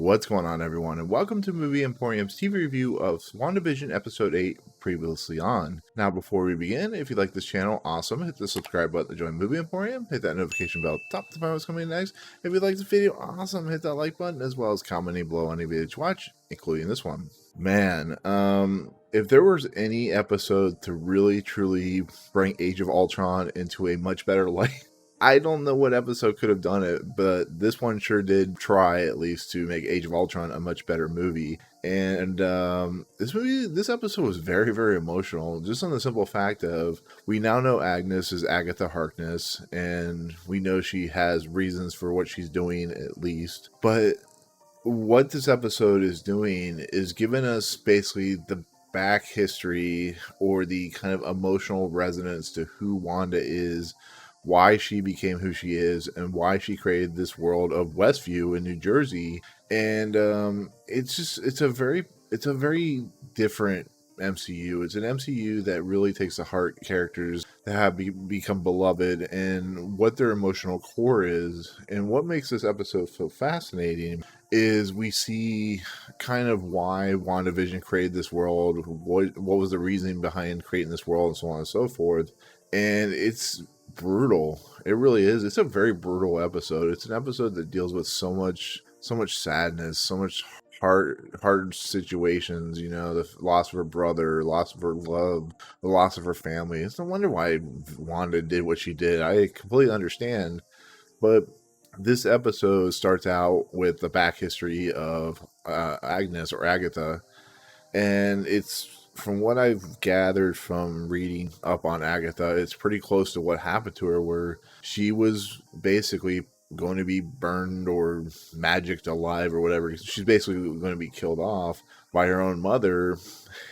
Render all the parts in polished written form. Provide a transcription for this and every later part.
What's going on, everyone, and welcome to Movie Emporium's TV review of WandaVision Episode 8, previously on. Now, before we begin, if you like this channel, awesome, hit the subscribe button to join Movie Emporium, hit that notification bell at the top to find what's coming next. If you like this video, awesome, hit that like button, as well as commenting below any video to watch, including this one. Man, if there was any episode to really, truly bring Age of Ultron into a much better light, I don't know what episode could have done it, but this one sure did try, at least, to make Age of Ultron a much better movie. And this episode was very, very emotional, just on the simple fact of we now know Agnes is Agatha Harkness, and we know she has reasons for what she's doing, at least. But what this episode is doing is giving us basically the back history or the kind of emotional resonance to who Wanda is, why she became who she is, and why she created this world of Westview in New Jersey. And it's a very different MCU. It's an MCU that really takes to heart characters that have become beloved and what their emotional core is. And what makes this episode so fascinating is we see kind of why WandaVision created this world, what was the reasoning behind creating this world, and so on and so forth. And it's brutal. It really is. It's a very brutal episode. It's an episode that deals with so much sadness, so much hard situations, you know, the loss of her brother, loss of her love, the loss of her family. It's no wonder why Wanda did what she did. I completely understand. But this episode starts out with the back history of Agnes, or Agatha, and it's, from what I've gathered from reading up on Agatha, it's pretty close to what happened to her, where she was basically going to be burned or magicked alive or whatever. She's basically going to be killed off by her own mother,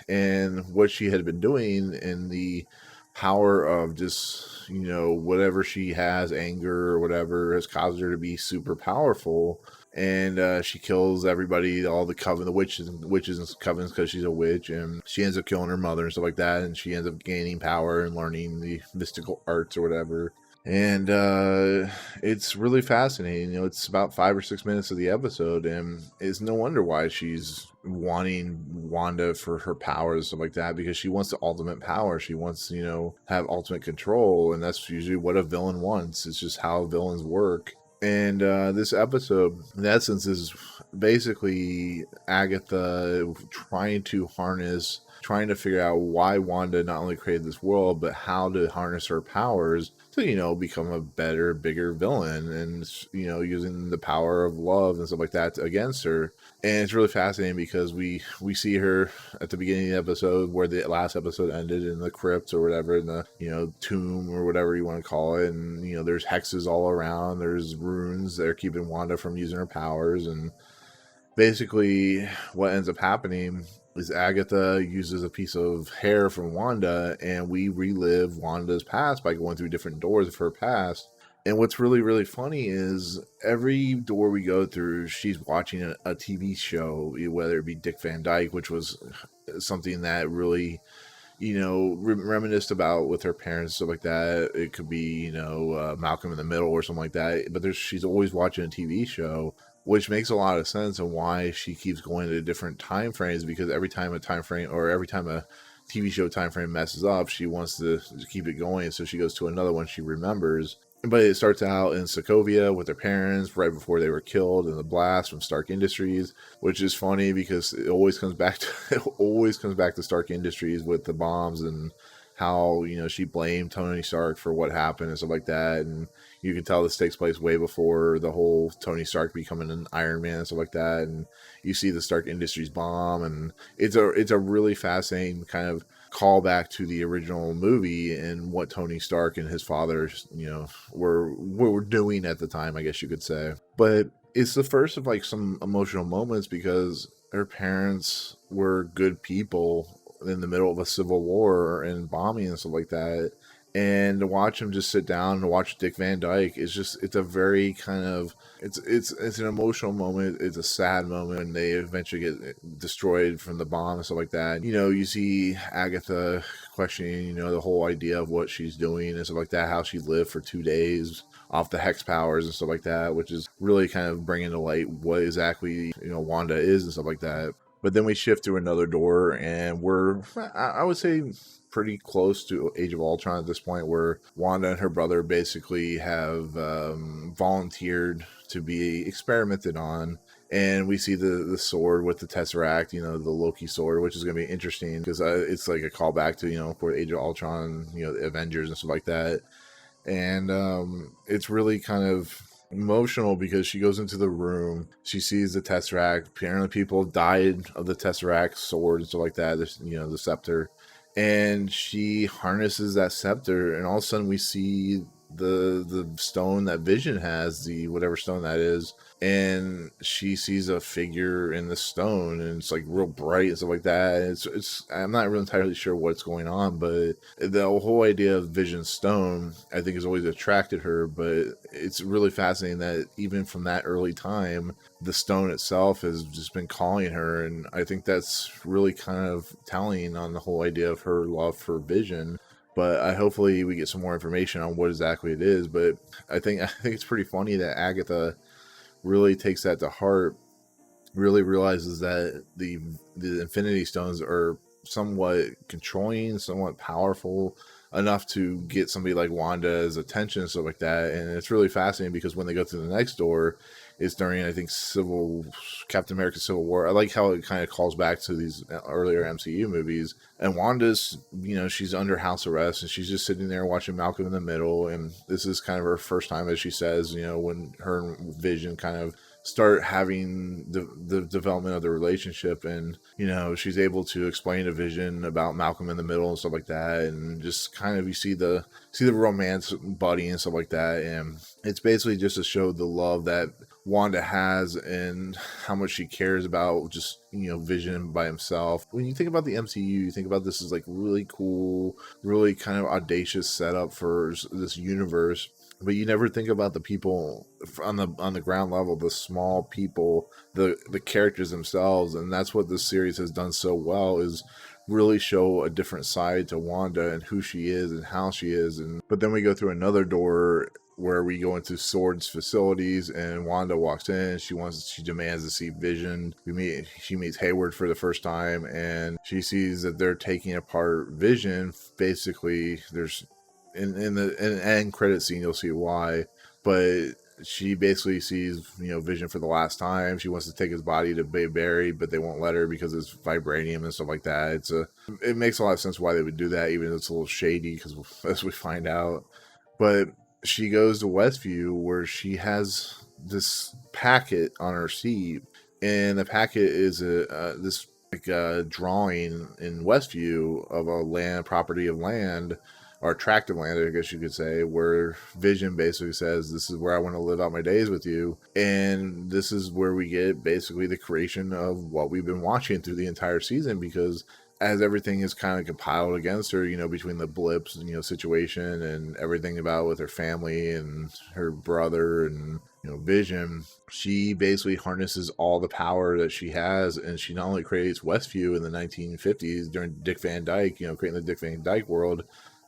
and what she had been doing in the power of just, you know, whatever she has, anger or whatever, has caused her to be super powerful. And she kills everybody, all the coven, the witches and covens, because she's a witch, and she ends up killing her mother and stuff like that, and she ends up gaining power and learning the mystical arts or whatever. And it's really fascinating. You know, it's about 5 or 6 minutes of the episode, and it's no wonder why she's wanting Wanda for her powers and stuff like that, because she wants the ultimate power. She wants, you know, have ultimate control, and that's usually what a villain wants. It's just how villains work. And this episode, in essence, is basically Agatha trying to figure out why Wanda not only created this world, but how to harness her powers to, you know, become a better, bigger villain, and, you know, using the power of love and stuff like that against her. And it's really fascinating because we see her at the beginning of the episode, where the last episode ended, in the crypt or whatever, in the, you know, tomb or whatever you want to call it. And, you know, there's hexes all around. There's runes that are keeping Wanda from using her powers. And basically what ends up happening is Agatha uses a piece of hair from Wanda, and we relive Wanda's past by going through different doors of her past. And what's really, really funny is every door we go through, she's watching a TV show, whether it be Dick Van Dyke, which was something that really, you know, reminisced about with her parents, stuff like that. It could be, you know, Malcolm in the Middle or something like that. But she's always watching a TV show, which makes a lot of sense, and why she keeps going to different time frames, because every time a time frame, or every time a TV show time frame messes up, she wants to keep it going, so she goes to another one she remembers. But it starts out in Sokovia with their parents right before they were killed in the blast from Stark Industries, which is funny because it always comes back to Stark Industries with the bombs, and how, you know, she blamed Tony Stark for what happened and stuff like that. And you can tell this takes place way before the whole Tony Stark becoming an Iron Man and stuff like that. And you see the Stark Industries bomb, and it's a really fascinating kind of callback to the original movie and what Tony Stark and his father, you know, were doing at the time, I guess you could say. But it's the first of like some emotional moments, because her parents were good people in the middle of a civil war and bombing and stuff like that. And to watch him just sit down and watch Dick Van Dyke is just, it's a very kind of, it's an emotional moment. It's a sad moment when they eventually get destroyed from the bomb and stuff like that. You know, you see Agatha questioning, you know, the whole idea of what she's doing and stuff like that, how she lived for 2 days off the hex powers and stuff like that, which is really kind of bringing to light what exactly, Wanda is and stuff like that. But then we shift to another door, and we're, I would say, pretty close to Age of Ultron at this point, where Wanda and her brother basically have volunteered to be experimented on. And we see the sword with the Tesseract, the Loki sword, which is going to be interesting because it's like a callback to, for Age of Ultron, the Avengers and stuff like that. And it's really kind of emotional because she goes into the room, she sees the Tesseract. Apparently people died of the Tesseract sword and stuff like that, the scepter. And she harnesses that scepter, and all of a sudden we see the stone that Vision has, the whatever stone that is, and she sees a figure in the stone, and it's like real bright and stuff like that. It's I'm not really entirely sure what's going on, but the whole idea of Vision's stone, I think, has always attracted her. But it's really fascinating that even from that early time, the stone itself has just been calling her, and I think that's really kind of telling on the whole idea of her love for Vision. But hopefully we get some more information on what exactly it is. But I think it's pretty funny that Agatha really takes that to heart, really realizes that the Infinity Stones are somewhat controlling, somewhat powerful enough to get somebody like Wanda's attention and stuff like that. And it's really fascinating because when they go through the next door, it's during, I think, Captain America Civil War. I like how it kind of calls back to these earlier MCU movies. And Wanda's, she's under house arrest, and she's just sitting there watching Malcolm in the Middle. And this is kind of her first time, as she says, when her and Vision kind of start having the development of the relationship. And she's able to explain to Vision about Malcolm in the Middle and stuff like that, and just kind of you see the romance buddy and stuff like that. And it's basically just to show the love that Wanda has and how much she cares about just Vision by himself. When you think about the MCU, you think about this as like really cool, really kind of audacious setup for this universe. But you never think about the people on the ground level, the small people, the characters themselves. And that's what this series has done so well, is really show a different side to Wanda and who she is and how she is. But then we go through another door where we go into Sword's facilities, and Wanda walks in. She demands to see Vision. She meets Hayward for the first time, and she sees that they're taking apart Vision. Basically, there's in the end credit scene, you'll see why, but she basically sees Vision for the last time. She wants to take his body to be buried, but they won't let her because it's vibranium and stuff like that. It makes a lot of sense why they would do that, even though it's a little shady, because as we find out. But she goes to Westview, where she has this packet on her seat, and the packet is this drawing in Westview of a property of land, or tract of land, I guess you could say, where Vision basically says, this is where I want to live out my days with you. And this is where we get basically the creation of what we've been watching through the entire season, because as everything is kind of compiled against her, between the blips, situation and everything about with her family and her brother and, Vision, she basically harnesses all the power that she has. And she not only creates Westview in the 1950s during Dick Van Dyke, creating the Dick Van Dyke world,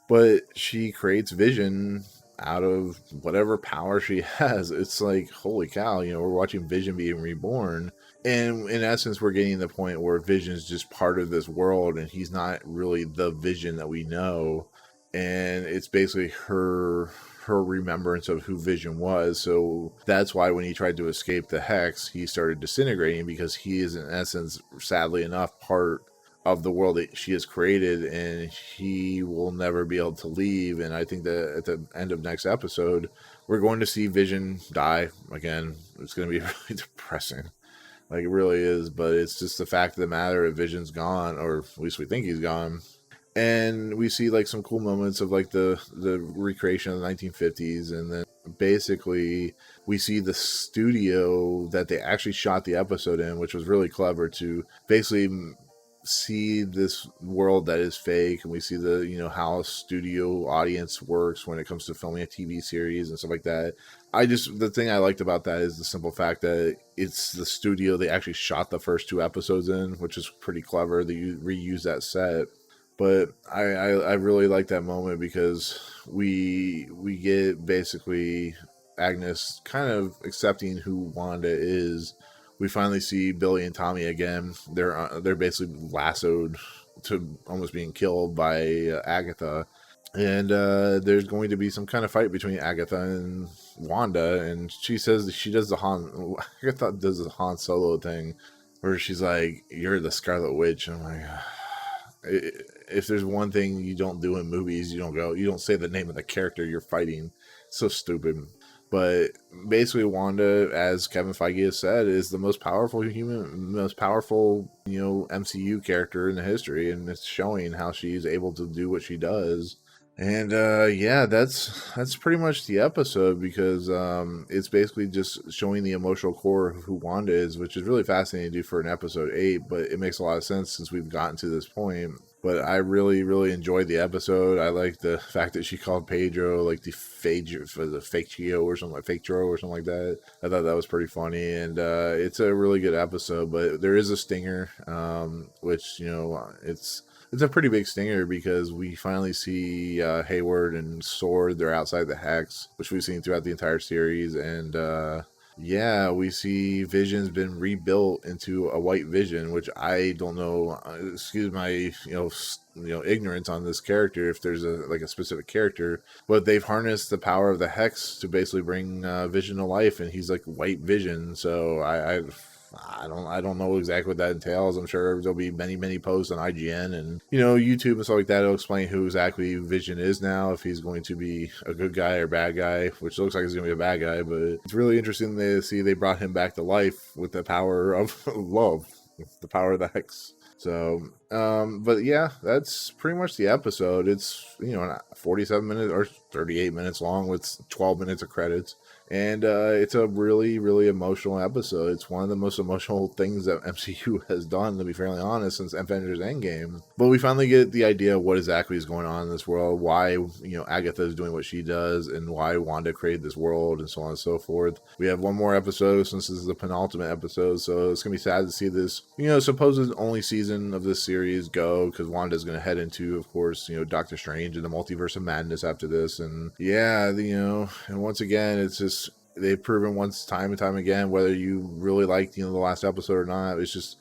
but she creates Vision out of whatever power she has. It's like, holy cow, we're watching Vision being reborn. And in essence, we're getting to the point where Vision is just part of this world, and he's not really the Vision that we know. And it's basically her remembrance of who Vision was. So that's why when he tried to escape the Hex, he started disintegrating, because he is, in essence, sadly enough, part of the world that she has created, and he will never be able to leave. And I think that at the end of next episode, we're going to see Vision die again. It's going to be really depressing. Like, it really is. But it's just the fact of the matter that Vision's gone, or at least we think he's gone. And we see like some cool moments of like the recreation of the 1950s, and then basically we see the studio that they actually shot the episode in, which was really clever, to basically see this world that is fake. And we see the how a studio audience works when it comes to filming a TV series and stuff like that. The thing I liked about that is the simple fact that it's the studio they actually shot the first two episodes in, which is pretty clever. They reuse that set. But I really like that moment because we get basically Agnes kind of accepting who Wanda is. We finally see Billy and Tommy again. They're basically lassoed to almost being killed by Agatha, and there's going to be some kind of fight between Agatha and Wanda, and she says that she does the Han Agatha does the Han Solo thing where she's like, "You're the Scarlet Witch," and I'm like, if there's one thing you don't do in movies, you don't say the name of the character you're fighting. So stupid. But basically, Wanda, as Kevin Feige has said, is the most powerful MCU character in the history, and it's showing how she's able to do what she does. And yeah, that's pretty much the episode, because it's basically just showing the emotional core of who Wanda is, which is really fascinating to do for an episode 8, but it makes a lot of sense since we've gotten to this point. But I really, really enjoyed the episode. I like the fact that she called Pedro like the fake Gio or something, like fake Dro or something like that. I thought that was pretty funny, and it's a really good episode. But there is a stinger, which it's a pretty big stinger, because we finally see Hayward and Sword. They're outside the Hex, which we've seen throughout the entire series, and yeah, we see Vision's been rebuilt into a white Vision, which I don't know. Excuse my ignorance on this character, if there's a specific character, but they've harnessed the power of the Hex to basically bring Vision to life, and he's like white Vision. So I don't know exactly what that entails. I'm sure there'll be many posts on IGN and YouTube and stuff like that. It'll explain who exactly Vision is now, if he's going to be a good guy or bad guy, which looks like he's going to be a bad guy. But it's really interesting to see they brought him back to life with the power of love, the power of the Hex. So, but yeah, that's pretty much the episode. It's 47 minutes or 38 minutes long with 12 minutes of credits. And it's a really, really emotional episode. It's one of the most emotional things that MCU has done, to be fairly honest, since Avengers Endgame. But we finally get the idea of what exactly is going on in this world, why Agatha is doing what she does, and why Wanda created this world, and so on and so forth. We have one more episode since this is the penultimate episode, so it's gonna be sad to see this supposed only season of this series go, because Wanda's gonna head into, of course, Doctor Strange and the Multiverse of Madness after this. And yeah, and once again, it's just, they've proven once time and time again, whether you really liked the last episode or not, it's just,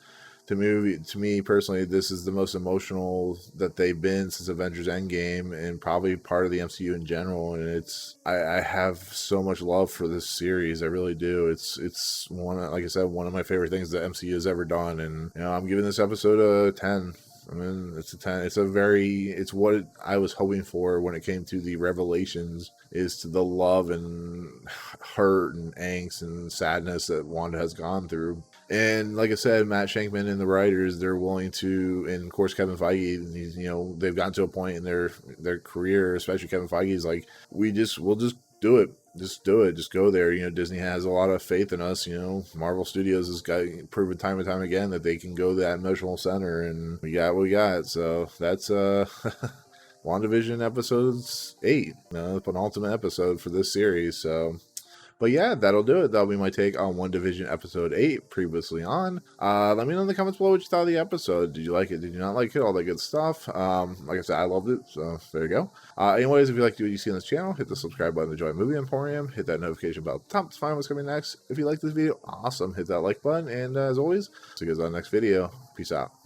to me personally, this is the most emotional that they've been since Avengers Endgame, and probably part of the MCU in general. And I have so much love for this series. I really do. It's like I said, one of my favorite things that MCU has ever done, and I'm giving this episode a 10. I mean, it's a 10. It's what I was hoping for when it came to the revelations, is to the love and hurt and angst and sadness that Wanda has gone through. And like I said, Matt Shankman and the writers, they're willing to, and of course Kevin Feige, they've gotten to a point in their career, especially Kevin Feige's like, we'll just do it. Just do it. Just go there. Disney has a lot of faith in us. Marvel Studios has proven time and time again that they can go to that emotional center, and we got what we got. So that's WandaVision episodes 8, the penultimate episode for this series. So, but yeah, that'll do it. That'll be my take on WandaVision episode 8, previously on. Let me know in the comments below what you thought of the episode. Did you like it? Did you not like it? All that good stuff. Like I said, I loved it. So there you go. Anyways, if you like what you see on this channel, hit the subscribe button to join Movie Emporium. Hit that notification bell at the top to find what's coming next. If you like this video, awesome. Hit that like button. And as always, see you guys on the next video. Peace out.